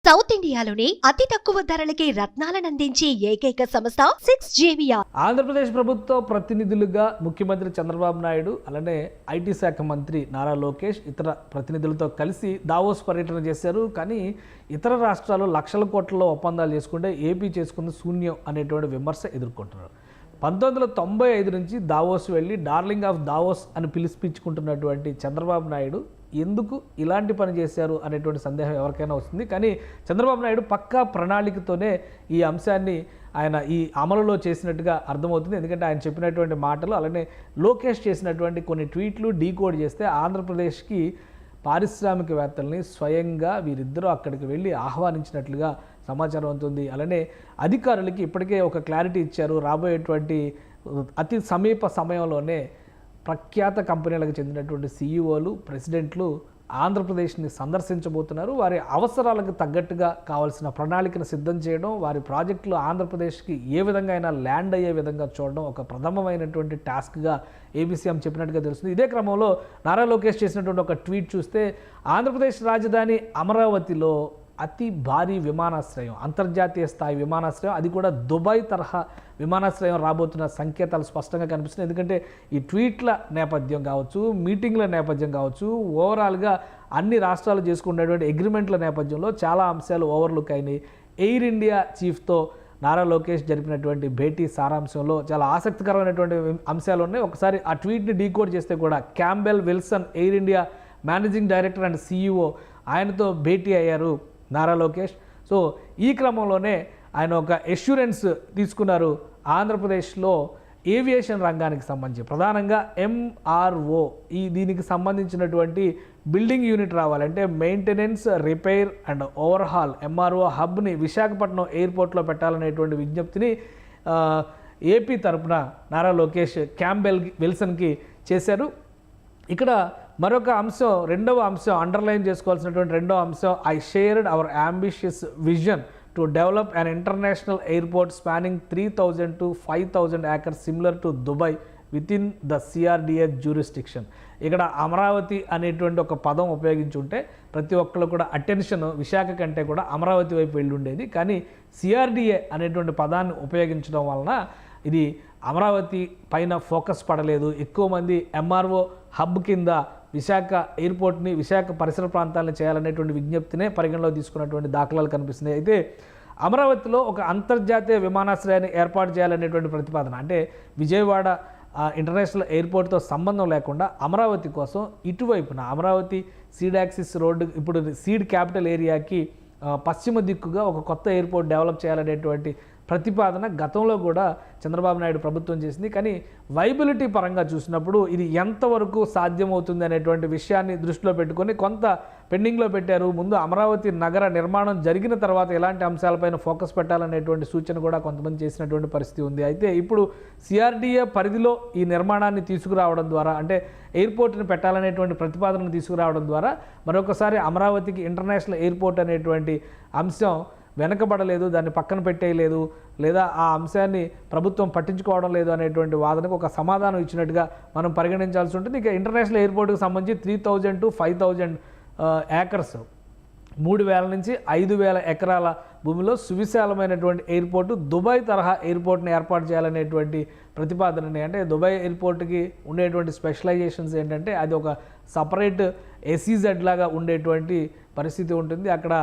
South ఇండియాలోని అతి తక్కువ ధరలకి రత్నాలనందించే ఏకైక సంస్థ 6JVR. ఆంధ్రప్రదేశ్ ప్రభుత్వ ప్రతినిధులుగా ముఖ్యమంత్రి చంద్రబాబు నాయుడు అలానే ఐటీ శాఖ మంత్రి నారా లోకేష్ ఇతర ప్రతినిధులతో కలిసి దావోస్ పర్యటన చేశారు. కానీ ఇతర రాష్ట్రాలు లక్షల కోట్లలో ఒప్పందాలు చేసుకుంటే ఏపీ చేసుకుంది శూన్యం అనేటువంటి విమర్శ ఎదుర్కొంటున్నారు. 1995 నుంచి దావోస్ వెళ్ళి డార్లింగ్ ఆఫ్ దావోస్ అని పిలిపించుకుంటున్నటువంటి చంద్రబాబు నాయుడు ఎందుకు ఇలాంటి పని చేశారు అనేటువంటి సందేహం ఎవరికైనా వస్తుంది. కానీ చంద్రబాబు నాయుడు పక్కా ప్రణాళికతోనే ఈ అంశాన్ని ఆయన ఈ అమలులో చేసినట్టుగా అర్థమవుతుంది. ఎందుకంటే ఆయన చెప్పినటువంటి మాటలు అలానే లోకేష్ చేసినటువంటి కొన్ని ట్వీట్లు డీకోడ్ చేస్తే ఆంధ్రప్రదేశ్కి పారిశ్రామికవేత్తల్ని స్వయంగా వీరిద్దరూ అక్కడికి వెళ్ళి ఆహ్వానించినట్లుగా సమాచారం అవుతుంది. అలానే అధికారులకి ఇప్పటికే ఒక క్లారిటీ ఇచ్చారు. రాబోయేటువంటి అతి సమీప సమయంలోనే ప్రఖ్యాత కంపెనీలకు చెందినటువంటి సీఈఓలు ప్రెసిడెంట్లు ఆంధ్రప్రదేశ్ని సందర్శించబోతున్నారు. వారి అవసరాలకు తగ్గట్టుగా కావాల్సిన ప్రణాళికను సిద్ధం చేయడం, వారి ప్రాజెక్టులు ఆంధ్రప్రదేశ్కి ఏ విధంగా అయినా ల్యాండ్ అయ్యే విధంగా చూడడం ఒక ప్రథమమైనటువంటి టాస్క్గా ఏపీ సీఎం చెప్పినట్టుగా తెలుస్తుంది. ఇదే క్రమంలో నారా లోకేష్ చేసినటువంటి ఒక ట్వీట్ చూస్తే ఆంధ్రప్రదేశ్ రాజధాని అమరావతిలో అతి భారీ విమానాశ్రయం, అంతర్జాతీయ స్థాయి విమానాశ్రయం, అది కూడా దుబాయ్ తరహా విమానాశ్రయం రాబోతున్న సంకేతాలు స్పష్టంగా కనిపిస్తున్నాయి. ఎందుకంటే ఈ ట్వీట్ల నేపథ్యం కావచ్చు, మీటింగ్ల నేపథ్యం కావచ్చు, ఓవరాల్గా అన్ని రాష్ట్రాలు చేసుకునేటువంటి అగ్రిమెంట్ల నేపథ్యంలో చాలా అంశాలు ఓవర్లుక్ అయినాయి. ఎయిర్ ఇండియా చీఫ్తో నారా లోకేష్ జరిపినటువంటి భేటీ సారాంశంలో చాలా ఆసక్తికరమైనటువంటి అంశాలు ఉన్నాయి. ఒకసారి ఆ ట్వీట్ని డీకోడ్ చేస్తే కూడా Campbell Wilson air India managing director and CEO ఆయనతో భేటీ అయ్యారు నారా లోకేష్. సో ఈ క్రమంలోనే ఆయన ఒక ఎష్యూరెన్స్ తీసుకున్నారు. ఆంధ్రప్రదేశ్లో ఏవియేషన్ రంగానికి సంబంధించి ప్రధానంగా ఎంఆర్ఓ దీనికి సంబంధించినటువంటి బిల్డింగ్ యూనిట్ రావాలంటే maintenance, repair and overhaul MRO హబ్ని విశాఖపట్నం ఎయిర్పోర్ట్లో పెట్టాలనేటువంటి విజ్ఞప్తిని ఏపీ తరపున నారా లోకేష్ క్యాంబెల్ విల్సన్కి చేశారు. ఇక్కడ మరొక అంశం, రెండవ అంశం అండర్లైన్ చేసుకోవాల్సినటువంటి రెండవ అంశం, I shared our ambitious vision to develop an international airport spanning 3,000 to 5,000 acres similar to Dubai within the CRDA jurisdiction. ఇక్కడ అమరావతి అనేటువంటి ఒక పదం ఉపయోగించుంటే ప్రతి ఒక్కళ్ళు కూడా అటెన్షన్ విశాఖ కంటే కూడా అమరావతి వైపు వెళ్ళి ఉండేది. కానీ సిఆర్డిఏ అనేటువంటి పదాన్ని ఉపయోగించడం వలన ఇది అమరావతి పైన ఫోకస్ పడలేదు. ఎక్కువ మంది ఎంఆర్ఓ హబ్ కింద విశాఖ ఎయిర్పోర్ట్ని, విశాఖ పరిసర ప్రాంతాలను చేయాలనేటువంటి విజ్ఞప్తినే పరిగణలో తీసుకున్నటువంటి దాఖలాలు కనిపిస్తున్నాయి. అయితే అమరావతిలో ఒక అంతర్జాతీయ విమానాశ్రయాన్ని ఏర్పాటు చేయాలనేటువంటి ప్రతిపాదన, అంటే విజయవాడ ఇంటర్నేషనల్ ఎయిర్పోర్ట్తో సంబంధం లేకుండా అమరావతి కోసం ఇటువైపున అమరావతి సీడ్ యాక్సిస్ రోడ్డు, ఇప్పుడు సీడ్ క్యాపిటల్ ఏరియాకి పశ్చిమ దిక్కుగా ఒక కొత్త ఎయిర్పోర్ట్ డెవలప్ చేయాలనేటువంటి ప్రతిపాదన గతంలో కూడా చంద్రబాబు నాయుడు ప్రభుత్వం చేసింది. కానీ వైబిలిటీ పరంగా చూసినప్పుడు ఇది ఎంతవరకు సాధ్యమవుతుంది అనేటువంటి విషయాన్ని దృష్టిలో పెట్టుకొని కొంత పెండింగ్లో పెట్టారు. ముందు అమరావతి నగర నిర్మాణం జరిగిన తర్వాత ఎలాంటి అంశాలపైన ఫోకస్ పెట్టాలనేటువంటి సూచన కూడా కొంతమంది చేసినటువంటి పరిస్థితి ఉంది. అయితే ఇప్పుడు సిఆర్డిఏ పరిధిలో ఈ నిర్మాణాన్ని తీసుకురావడం ద్వారా, అంటే ఎయిర్పోర్ట్ని పెట్టాలనేటువంటి ప్రతిపాదనను తీసుకురావడం ద్వారా మరొకసారి అమరావతికి ఇంటర్నేషనల్ ఎయిర్పోర్ట్ అనేటువంటి అంశం వెనకబడలేదు, దాన్ని పక్కన పెట్టేయలేదు, లేదా ఆ అంశాన్ని ప్రభుత్వం పట్టించుకోవడం లేదు అనేటువంటి వాదనకు ఒక సమాధానం ఇచ్చినట్టుగా మనం పరిగణించాల్సి ఉంటుంది. ఇక ఇంటర్నేషనల్ ఎయిర్పోర్ట్కి సంబంధించి 3,000 to 5,000 acres, 3,000 నుంచి 5,000 ఎకరాల భూమిలో సువిశాలమైనటువంటి ఎయిర్పోర్టు, దుబాయ్ తరహా ఎయిర్పోర్ట్ని ఏర్పాటు చేయాలనేటువంటి ప్రతిపాదనని, అంటే దుబాయ్ ఎయిర్పోర్ట్కి ఉండేటువంటి స్పెషలైజేషన్స్ ఏంటంటే అది ఒక సపరేట్ ఎస్ఈజెడ్ లాగా ఉండేటువంటి పరిస్థితి ఉంటుంది. అక్కడ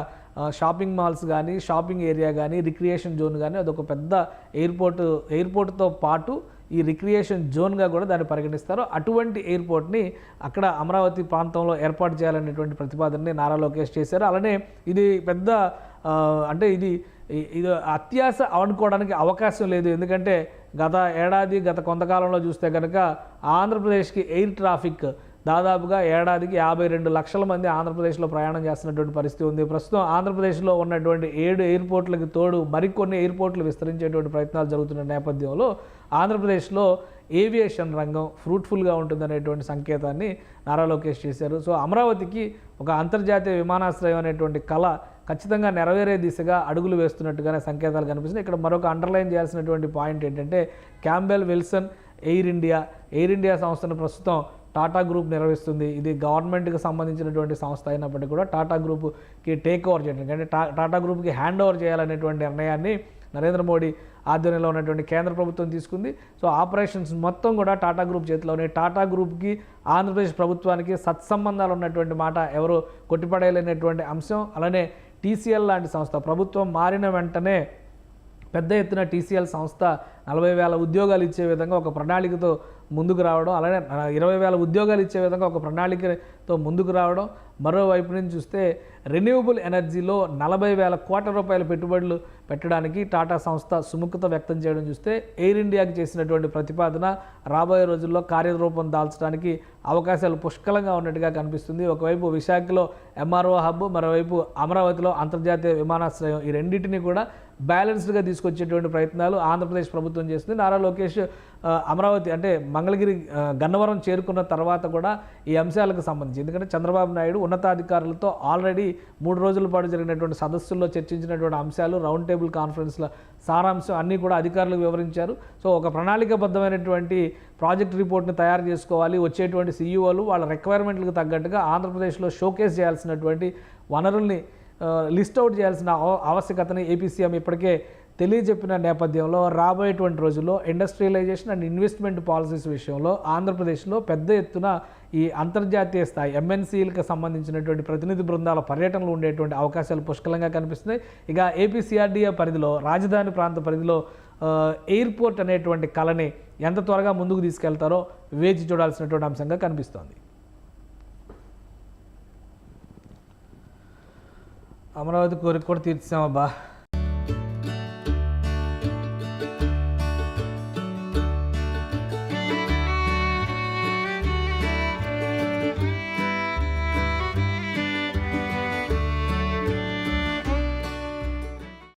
షాపింగ్ మాల్స్ కానీ, షాపింగ్ ఏరియా కానీ, రిక్రియేషన్ జోన్ కానీ, అదొక పెద్ద ఎయిర్పోర్ట్తో పాటు ఈ రిక్రియేషన్ జోన్గా కూడా దాన్ని పరిగణిస్తారు. అటువంటి ఎయిర్పోర్ట్ని అక్కడ అమరావతి ప్రాంతంలో ఏర్పాటు చేయాలనేటువంటి ప్రతిపాదనని నారా లోకేష్ చేశారు. అలానే ఇది పెద్ద అంటే ఇది అత్యాశ అనుకోవడానికి అవకాశం లేదు. ఎందుకంటే గత కొంతకాలంలో చూస్తే కనుక ఆంధ్రప్రదేశ్కి ఎయిర్ ట్రాఫిక్ దాదాపుగా ఏడాదికి 52 లక్షల మంది ఆంధ్రప్రదేశ్లో ప్రయాణం చేస్తున్నటువంటి పరిస్థితి ఉంది. ప్రస్తుతం ఆంధ్రప్రదేశ్లో ఉన్నటువంటి 7 ఎయిర్పోర్ట్లకు తోడు మరికొన్ని ఎయిర్పోర్ట్లు విస్తరించేటువంటి ప్రయత్నాలు జరుగుతున్న నేపథ్యంలో ఆంధ్రప్రదేశ్లో ఏవియేషన్ రంగం ఫ్రూట్ఫుల్గా ఉంటుందనేటువంటి సంకేతాన్ని నారా లోకేష్ చేశారు. సో అమరావతికి ఒక అంతర్జాతీయ విమానాశ్రయం అనేటువంటి కళ ఖచ్చితంగా నెరవేరే దిశగా అడుగులు వేస్తున్నట్టుగానే సంకేతాలు కనిపిస్తున్నాయి. ఇక్కడ మరొక అండర్లైన్ చేయాల్సినటువంటి పాయింట్ ఏంటంటే క్యాంబెల్ విల్సన్ ఎయిర్ ఇండియా సంస్థను ప్రస్తుతం టాటా గ్రూప్ నిర్వహిస్తుంది. ఇది గవర్నమెంట్కి సంబంధించినటువంటి సంస్థ అయినప్పటికీ కూడా టాటా గ్రూప్కి టేక్ ఓవర్ చేయడానికి అంటే టాటా గ్రూప్కి హ్యాండ్ ఓవర్ చేయాలనేటువంటి నిర్ణయాన్ని నరేంద్ర మోడీ ఆధ్వర్యంలో ఉన్నటువంటి కేంద్ర ప్రభుత్వం తీసుకుంది. సో ఆపరేషన్స్ మొత్తం కూడా టాటా గ్రూప్ చేతిలోనే. టాటా గ్రూప్కి ఆంధ్రప్రదేశ్ ప్రభుత్వానికి సత్సంబంధాలు ఉన్నటువంటి మాట ఎవరు కొట్టిపడేయలేనటువంటి అంశం. అలానే టీసీఎల్ లాంటి సంస్థ ప్రభుత్వం మారిన వెంటనే పెద్ద ఎత్తున టీసీఎల్ సంస్థ 40,000 ఉద్యోగాలు ఇచ్చే విధంగా ఒక ప్రణాళికతో ముందుకు రావడం, అలానే 20,000 ఉద్యోగాలు ఇచ్చే విధంగా ఒక ప్రణాళికతో ముందుకు రావడం. మరోవైపు నుంచి చూస్తే రెన్యూవబుల్ ఎనర్జీలో 40,000 కోట్ల రూపాయల పెట్టుబడులు పెట్టడానికి టాటా సంస్థ సుముఖత వ్యక్తం చేయడం చూస్తే ఎయిర్ ఇండియాకి చేసినటువంటి ప్రతిపాదన రాబోయే రోజుల్లో కార్యరూపం దాల్చడానికి అవకాశాలు పుష్కలంగా ఉన్నట్టుగా కనిపిస్తుంది. ఒకవైపు విశాఖలో ఎంఆర్ఓ హబ్, మరోవైపు అమరావతిలో అంతర్జాతీయ విమానాశ్రయం, ఈ రెండింటినీ కూడా బ్యాలెన్స్డ్గా తీసుకొచ్చేటువంటి ప్రయత్నాలు ఆంధ్రప్రదేశ్ ప్రభుత్వం చేస్తుంది. నారా లోకేష్ అమరావతి అంటే మంగళగిరి గన్నవరం చేరుకున్న తర్వాత కూడా ఈ అంశాలకు సంబంధించి, ఎందుకంటే చంద్రబాబు నాయుడు ఉన్నతాధికారులతో ఆల్రెడీ 3 రోజుల పాటు జరిగినటువంటి సదస్సుల్లో చర్చించినటువంటి అంశాలు, రౌండ్ టేబుల్ కాన్ఫరెన్స్ల సారాంశం అన్నీ కూడా అధికారులకు వివరించారు. సో ఒక ప్రణాళికాబద్ధమైనటువంటి ప్రాజెక్ట్ రిపోర్ట్ని తయారు చేసుకోవాలి. వచ్చేటువంటి సీఈఓలు వాళ్ళ రిక్వైర్మెంట్లకు తగ్గట్టుగా ఆంధ్రప్రదేశ్లో షోకేస్ చేయాల్సినటువంటి వనరుల్ని లిస్ట్ అవుట్ చేయాల్సిన ఆవశ్యకతని ఏపీ సీఎం ఇప్పటికే తెలియజెప్పిన నేపథ్యంలో రాబోయేటువంటి రోజుల్లో ఇండస్ట్రియలైజేషన్ అండ్ ఇన్వెస్ట్మెంట్ పాలసీస్ విషయంలో ఆంధ్రప్రదేశ్లో పెద్ద ఎత్తున ఈ అంతర్జాతీయ స్థాయి ఎంఎన్సీలకు సంబంధించినటువంటి ప్రతినిధి బృందాల పర్యటనలు ఉండేటువంటి అవకాశాలు పుష్కలంగా కనిపిస్తున్నాయి. ఇక ఏపీ సిఆర్డీఏ పరిధిలో, రాజధాని ప్రాంత పరిధిలో ఎయిర్పోర్ట్ అనేటువంటి కళని ఎంత త్వరగా ముందుకు తీసుకెళ్తారో వేచి చూడాల్సినటువంటి అంశంగా కనిపిస్తోంది. అమరావతి కోరిక కూడా తీర్చామబ్బా.